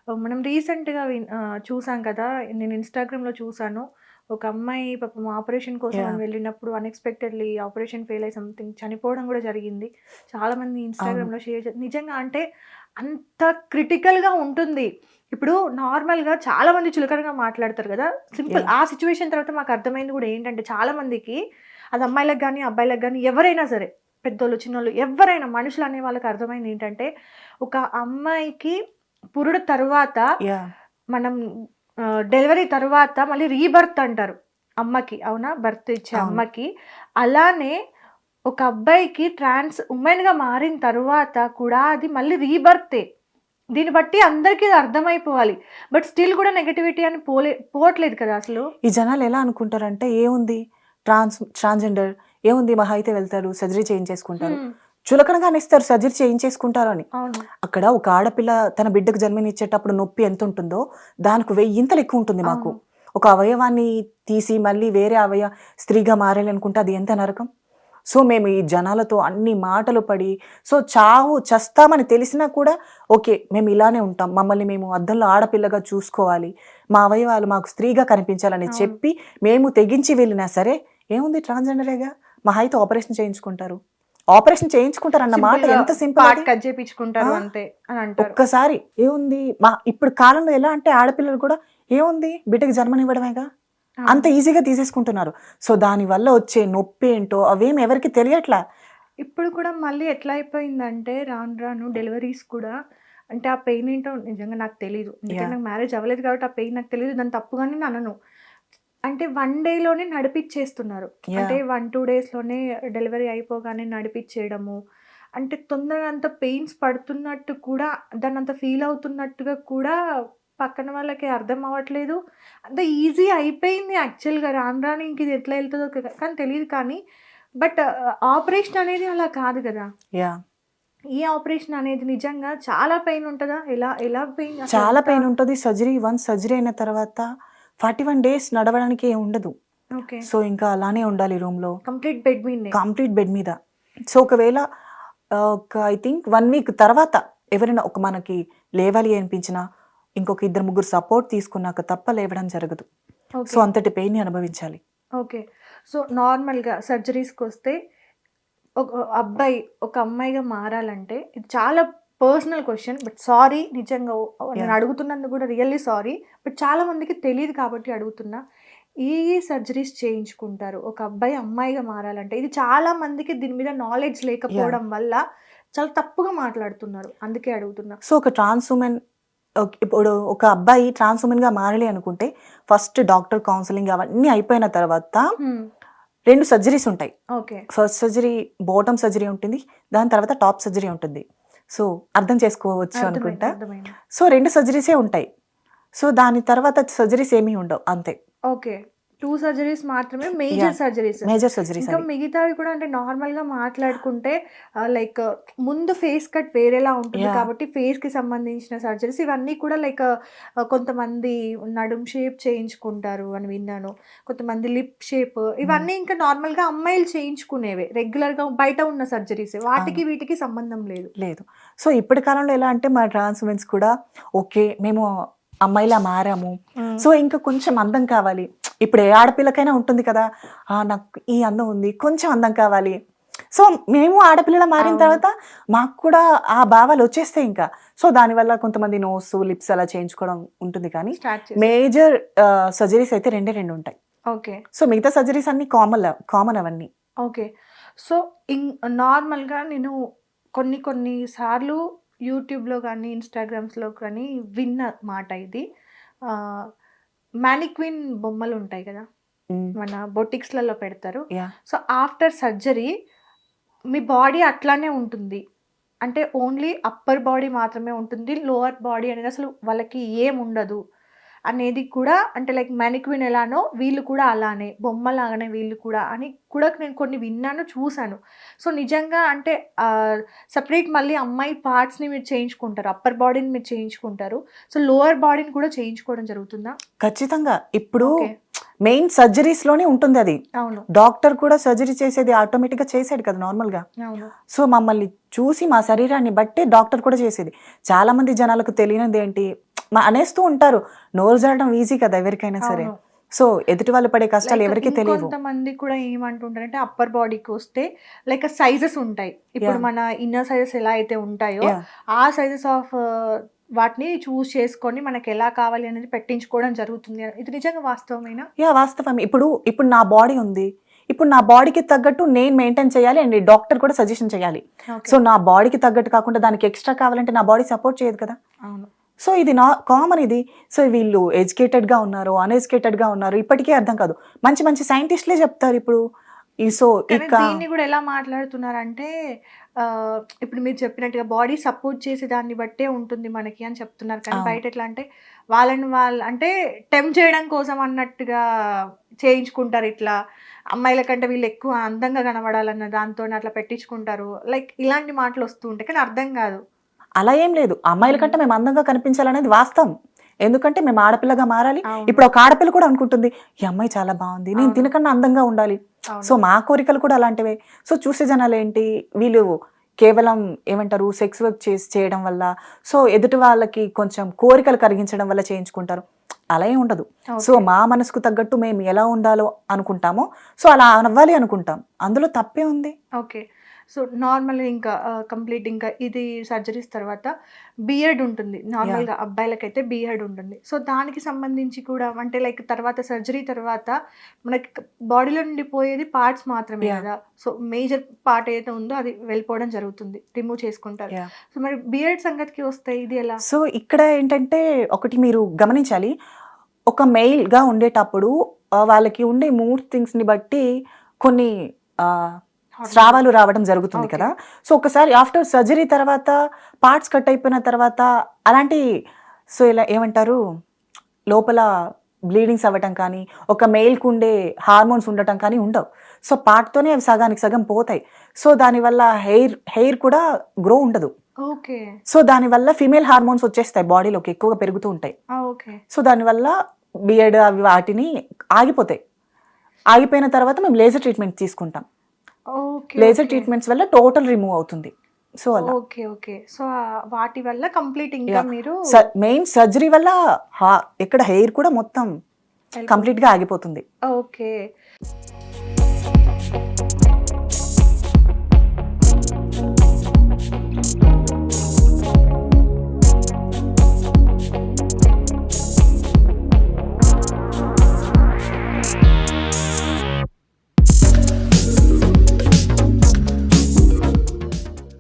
మనం రీసెంట్‌గా చూసాం కదా! నేను ఇన్‌స్టాగ్రామ్‌లో చూసాను. ఒక అమ్మాయి పాపం ఆపరేషన్ కోసం అని యాహ్! వెళ్ళినప్పుడు అన్‌ఎక్స్‌పెక్టెడ్‌లీ ఆపరేషన్ ఫెయిల్ అయ్యి సంథింగ్ చనిపోవడం గూడా జరిగింది. చాలామంది అవును. ఇన్‌స్టాగ్రామ్‌లో షేర్ నిజంగా అంటే అంత క్రిటికల్‌గా ఉంటుంది. ఇప్పుడు నార్మల్‌గా చాలామంది చులకనగా మాట్లాడతారు గదా! Simple yeah! ఆ సిట్యుయేషన్ తర్వాత మాకు అర్థమైంది గూడా ఏంటంటే చాలా మందికి అది అమ్మాయిలకు గాని, అబ్బాయిలకు గాని ఎవరైనా సరే పెద్దోళ్ళు, చిన్నోళ్ళు ఎవ్వరైనా మనుషులనే వాళ్ళకి అర్థమైంది ఏంటంటే ఒక అమ్మాయికి పురుడు తరువాత యాహ్! మనం డెలివరీ తరువాత మళ్ళీ రీబర్త్ అంటారు అమ్మకి. అవునా? బర్త్ ఇచ్చే అవును. అమ్మకి. అలానే ఒక అబ్బాయికి ట్రాన్స్ వుమెన్‌గా మారిన తరువాత కూడా అది మళ్ళీ రీబర్తే. దీన్ని బట్టి అందరికి ఇది అర్థమైపోవాలి. బట్ స్టిల్ కూడా నెగటివిటీ అని పోవట్లేదు కదా అసలు. ఈ జనాలు ఎలా అనుకుంటారంటే ఏముంది ట్రాన్స్‌జెండర్ ఏముంది మహా అయితే వెళ్తారు, సర్జరీ చేయించేసుకుంటారు. హ్మ్. చులకనగా అనేస్తారు సర్జరీ చేయించేసుకుంటారు అని. అవును. అక్కడ ఒక ఆడపిల్ల తన బిడ్డకు జన్మనిచ్చేటప్పుడు నొప్పి ఎంతుంటుందో, దానికి వెయ్యింతలు ఎక్కువుంటుంది మాకు. అవును. ఒక అవయవాన్ని తీసి మళ్ళీ వేరే స్త్రీగా మారాలనుకుంటే అది ఎంత నరకం. సో, మేము ఈ జనాలతో అన్ని మాటలు పడి, సో, చస్తామని తెలిసినా కూడా ఓకే. మేము ఇలానే ఉంటాం. మమ్మల్ని మేము అద్దంలో ఆడపిల్లగా చూసుకోవాలి. మా అవయవాలు మాకు స్త్రీగా కనిపించాలని అవును. చెప్పి, మేము తెగించి వెళ్ళినా సరే, ఏముంది ట్రాన్స్‌జెండరేగా మహా అయితే ఆపరేషన్ చేయించుకుంటారు. ఆపరేషన్ చేయించుకుంటారన్న మాట సింపుల్‌గా ఎంత సింపుల్ పార్ట్ అది. కట్ ఆ! చేపించుకుంటారు అంతే అని అంటారు. ఒక్కసారి ఏముంది ఇప్పుడు కాలంలో ఎలా అంటే ఆడపిల్లలు కూడా ఏముంది బిడ్డకి జన్మనివ్వడమేగా. అంత అవును. ఈజీగా తీసేసుకుంటున్నారు. సో, దానివల్ల వచ్చే నొప్పేంటో అవేమి ఎవరికీ తెలియట్లా. ఇప్పుడు కూడా మళ్ళీ ఎట్లా అయిపోయిందంటే రాను రాను డెలివరీస్ కూడా అంటే ఆ పెయిన్ ఏంటో నిజంగా నాకు తెలీదు. ఎందుకంటే యాహ్! నాకు మ్యారేజ్ అవ్వలేదు కాబట్టి ఆ పెయిన్ నాకు తెలీదు. దాన్ని తప్పుగానే నేను అనను. అంటే 1 డేలోనే నడిపిచ్చేస్తున్నారు. అంటే యాహ్! 1, 2 డేస్‌లోనే డెలివరీ అయిపోగానే నడిపిచ్చేయడము. అంటే తొందరగా అంత పెయిన్స్ పడుతున్నట్టు కూడా దాన్నంత ఫీల్ అవుతున్నట్టుగా కూడా పక్కన వాళ్ళకి అర్థం అవ్వట్లేదు. అంత ఈజీ అయిపోయింది యాక్చువల్‌గా రాను రాను ఇంక ఇది ఎట్లా ఎళ్తదో కానీ తెలీదు కానీ బట్ ఆపరేషన్ అనేది అలా కాదు గదా! యాహ్! ఈ ఆపరేషన్ అనేది నిజంగా చాలా పెయిన్ ఉంటదా? ఎలా ఎలా పెయిన్ చాలా అసలెంత పెయినుంటది. వన్స్ సర్జరీ అయిన తర్వాత 41 డేస్ నడవడానికి ఏం ఉండదు. ఓకే. సో, ఇంకా అలానే ఉండాలి రూమ్‌లో. కంప్లీట్ బెడ్ మీదనే. కంప్లీట్ బెడ్ మీద. సో, ఒకవేళ ఒక ఐ థింక్ 1 వీక్ తర్వాత ఎవరైనా మనకి లేవాలి అనిపించినా, ఇంకొక ఇద్దరు, ముగ్గురు సపోర్ట్ తీసుకున్నాక తప్ప లేవడం జరగదు. So, okay. అంతటి పెయిన్‌ని అనుభవించాలి. ఓకే. సో, నార్మల్‌గా సర్జరీస్‌కొస్తే ఒక అబ్బాయి ఒక అమ్మాయిగా మారాలంటే ఇది చాలా పర్సనల్ క్వెషన్. బట్ సారీ నిజంగా నేను యాహ్! అడుగుతున్నందుకు కూడా రియల్లీ సారీ. బట్ చాలా మందికి తెలీదు కాబట్టి అడుగుతున్నా. ఏ ఏ సర్జరీస్ చేయించుకుంటారు? ఒక అబ్బాయి అమ్మాయిగా మారాలంటే ఇది చాలా మందికి దీని మీద నాలెడ్జ్ యాహ్! లేకపోవడం వల్ల చాలా తప్పుగా మాట్లాడుతున్నారు. అందుకే అడుగుతున్నా. సో, ఒక ట్రాన్స్ వుమెన్ ఇప్పుడు ఒక అబ్బాయి ట్రాన్స్ వుమెన్‌గా మారాలి అనుకుంటే, ఫస్ట్ డాక్టర్ కౌన్సెలింగ్ అవన్నీ అయిపోయిన తర్వాత హ్మ్. 2 సర్జరీస్ ఉంటాయి. Okay. First surgery bottom surgery ఉంటుంది. దాని తర్వాత టాప్ సర్జరీ ఉంటుంది. సో, అర్థం చేసుకోవచ్చు అర్థమైంది. అనుకుంటా. అర్థమైంది. సో, 2 సర్జరీసే ఉంటాయి. సో, దాని తర్వాత సర్జరీస్ ఏమీ ఉండవు. అంతే. ఓకే. 2 సర్జరీస్ మాత్రమే major yeah! Surgeries. Major surgeries ఇంకా అవి. మిగతావి కూడా అంటే నార్మల్‌గా మాట్లాడుకుంటే లైక్ ముందు ఫేస్ కట్ వేరేలా ఉంటుంది యాహ్! కాబట్టి ఫేస్‌కి సంబంధించిన సర్జరీస్ ఇవన్నీ కూడా లైక్ కొంతమంది నడుం షేప్ చేయించుకుంటారు అని విన్నాను. కొంతమంది లిప్ షేప్ హ్మ్. ఇవన్నీ ఇంకా నార్మల్‌గా అమ్మాయిలు చేయించుకునేవే. రెగ్యులర్‌గా బయట ఉన్న సర్జరీసే. అవును. వాటికి వీటికి సంబంధం లేదు. లేదు. సో, ఇప్పటి కాలంలో ఎలా అంటే మా ట్రాన్స్ ఉమెన్స్ కూడా ఓకే. మేము అమ్మాయిలా మారాము. హ్మ్. సో, ఇంకా కొంచెం అందం కావాలి. ఇప్పుడు ఏ ఆడపిల్లకైనా ఉంటుంది కదా! నాకు ఈ అందం ఉంది. కొంచెం అందం కావాలి. సో, మేము ఆడపిల్లలా మారిన అవును. తర్వాత మాకు కూడా ఆ భావాలు వచ్చేస్తాయి ఇంకా. సో, దానివల్ల కొంతమంది నోసు, లిప్స్ అలా చేయించుకోవడం ఉంటుంది కానీ స్టార్ట్ చేశారు. మేజర్ సర్జరీస్ అయితే రెండే 2 ఉంటాయి. ఓకే. సో, మిగతా సర్జరీస్ అన్నీ కామన్ అవన్నీ. ఓకే. సో, ఇన్ నార్మల్‌గా నేను కొన్ని కొన్ని సార్లు యూట్యూబ్‌లో గానీ, ఇన్‌స్టాగ్రామ్స్‌లో కానీ విన్న మాట ఇది. ఆహ్, మానిక్విన్ బొమ్మలుంటాయి గదా! హ్మ్. మన బొటిక్స్‌లలో పెడతారు. యాహ్! సో, ఆఫ్టర్ సర్జరీ మీ బాడీ అట్లానే ఉంటుంది. అంటే ఓన్లీ అప్పర్ బాడీ మాత్రమే ఉంటుంది. లోవర్ బాడీ అనేది అసలు వాళ్ళకి ఏముండదు. అనేది కూడా అంటే లైక్ మానిక్విన్ ఎలానో వీళ్ళు కూడా అలానే. బొమ్మలాగానే వీళ్ళు కూడా అని కూడా నేను కొన్ని విన్నాను, చూసాను. సో, నిజంగా అంటే సెపరేట్ మళ్ళీ అమ్మాయి పార్ట్స్‌ని మీరు చేయించుకుంటారు. అప్పర్ బాడీని మీరు చేయించుకుంటారు. సో, లోవర్ బాడీని కూడా చేయించుకోవడం జరుగుతుందా? ఖచ్చితంగా. ఇప్పుడు ఓకే. మెయిన్ సర్జరీస్‌లోనే ఉంటుందది. అవును. డాక్టర్ కూడా సర్జరీ చేసేది ఆటోమేటిక్‌గా చేసాడు కదా! నార్మల్‌గా. అవును. సో, మమ్మల్ని చూసి మా శరీరాన్ని బట్టే డాక్టర్ కూడా చేసేది. చాలామంది జనాలకు తెలియనిదేంటి, అనేస్తూ ఉంటారు. నోరు జారడం ఈజీ కదా ఎవరికైనా సరే. అవును. సో ఎదుటి వాళ్ళు పడే కష్టాలు ఎవరికి తెలియవు. కొంతమంది కూడా ఏమంటుంటారంటే అప్పర్ బాడీకి వస్తే లైక్ సైజెస్ ఉంటాయి. ఇప్పుడు Yeah. మన ఇన్నర్ సైజెస్ ఎలా అయితే ఉంటాయో Yeah. ఆ సైజెస్ ఆఫ్ వాటిని చూస్ చేసుకొని మనకి ఎలా కావాలి అనేది పెట్టించుకోవడం జరుగుతుంది. ఇది నిజంగా వాస్తవమేనా? వాస్తవం. ఇప్పుడు నా బాడీ ఉంది. ఇప్పుడు నా బాడీకి తగ్గట్టు నేను మెయింటైన్ చేయాలి అండ్ డాక్టర్ కూడా సజెషన్ చేయాలి. ఓకే. సో నా బాడీకి తగ్గట్టు కాకుండా దానికి ఎక్స్ట్రా కావాలంటే నా బాడీ సపోర్ట్ చేయదు కదా. అవును. సో ఇది కామన్ ఇది. సో వీళ్ళు ఎడ్యుకేటెడ్గా ఉన్నారు, అన్ఎడ్యుకేటెడ్గా ఉన్నారు, ఇప్పటికీ అర్థం కాదు. మంచి మంచి సైంటిస్ట్లే చెప్తారు ఇప్పుడు. సో కానీ ఇక దీన్ని కూడా ఎలా మాట్లాడుతున్నారంటే ఇప్పుడు మీరు చెప్పినట్టుగా బాడీ సపోర్ట్ చేసే దాన్ని బట్టే ఉంటుంది మనకి అని చెప్తున్నారు. కానీ అవును. బయట ఎట్లా అంటే వాళ్ళు అంటే టెంప్ట్ చేయడం కోసం అన్నట్టుగా చేయించుకుంటారు. ఇట్లా అమ్మాయిల కంటే వీళ్ళు ఎక్కువ అందంగా కనబడాలన్న దాంతో అట్లా పెట్టించుకుంటారు. లైక్ ఇలాంటి మాటలు వస్తూ ఉంటాయి కానీ అర్థం కాదు. అలా ఏం లేదు. అమ్మాయిల కంటే మేము అందంగా కనిపించాలనేది వాస్తవం. ఎందుకంటే మేము ఆడపిల్లగా మారాలి. అవును. ఇప్పుడు ఒక ఆడపిల్ల కూడా అనుకుంటుంది ఈ అమ్మాయి చాలా బాగుంది, నేను అవును. తినకన్నా అందంగా ఉండాలి. అవును. సో మా కోరికలు కూడా అలాంటివే. సో చూసే జనాలు ఏంటి, వీళ్ళు కేవలం ఏమంటారు సెక్స్ వర్క్ చేయడం వల్ల, సో ఎదుటి వాళ్ళకి కొంచెం కోరికలు కలిగించడం వల్ల చేయించుకుంటారు. అలా ఏం ఉండదు. So okay. మా మనసుకు తగ్గట్టు మేము ఎలా ఉండాలో అనుకుంటామో సో అలా అవ్వాలి అనుకుంటాం. అందులో తప్పే ఉంది. ఓకే. సో నార్మల్గా ఇంకా కంప్లీట్ ఇంకా ఇది సర్జరీస్ తర్వాత బియర్డ్ ఉంటుంది. నార్మల్గా అబ్బాయిలకైతే బియర్డ్ ఉంటుంది. సో దానికి సంబంధించి కూడా అంటే లైక్ తర్వాత సర్జరీ తర్వాత మనకి బాడీలో నుండి పోయేది పార్ట్స్ మాత్రమే Yeah. కదా. సో మేజర్ పార్ట్ ఏదైతే ఉందో అది వెళ్ళిపోవడం జరుగుతుంది, రిమూవ్ చేసుకుంటారు. Yeah. సో మరి బియర్డ్ సంగతికి వస్తే ఇది ఎలా? సో ఇక్కడ ఏంటంటే ఒకటి మీరు గమనించాలి, ఒక మెయిల్గా ఉండేటప్పుడు వాళ్ళకి ఉండే మూడ్ థింగ్స్ని బట్టి కొన్ని స్రావాలు రావడం జరుగుతుంది Okay. కదా. సో ఒకసారి ఆఫ్టర్ సర్జరీ తర్వాత పార్ట్స్ కట్ అయిపోయిన తర్వాత అలాంటి సో ఇలా ఏమంటారు లోపల బ్లీడింగ్స్ అవ్వటం కానీ ఒక మెయిల్కి ఉండే హార్మోన్స్ ఉండటం కానీ ఉండవు. సో పార్ట్తోనే అవి సగానికి సగం పోతాయి. సో దానివల్ల హెయిర్ కూడా గ్రో ఉండదు. ఓకే. సో దానివల్ల ఫీమేల్ హార్మోన్స్ వచ్చేస్తాయి, బాడీలోకి ఎక్కువగా పెరుగుతూ ఉంటాయి. ఓకే. సో దానివల్ల బియర్డ్ అవి వాటిని ఆగిపోతాయి. ఆగిపోయిన తర్వాత మేము లేజర్ ట్రీట్మెంట్ తీసుకుంటాం. ఓకే. లేజర్ ట్రీట్మెంట్స్ వల్ల టోటల్ రిమూవ్ అవుతుంది. సో అలా ఓకే. ఓకే. సో వాటి వల్ల కంప్లీట్ ఇంకా మీరు మెయిన్ సర్జరీ వల్ల ఇక్కడ హెయిర్ కూడా మొత్తం కంప్లీట్ గా ఆగిపోతుంది. ఓకే.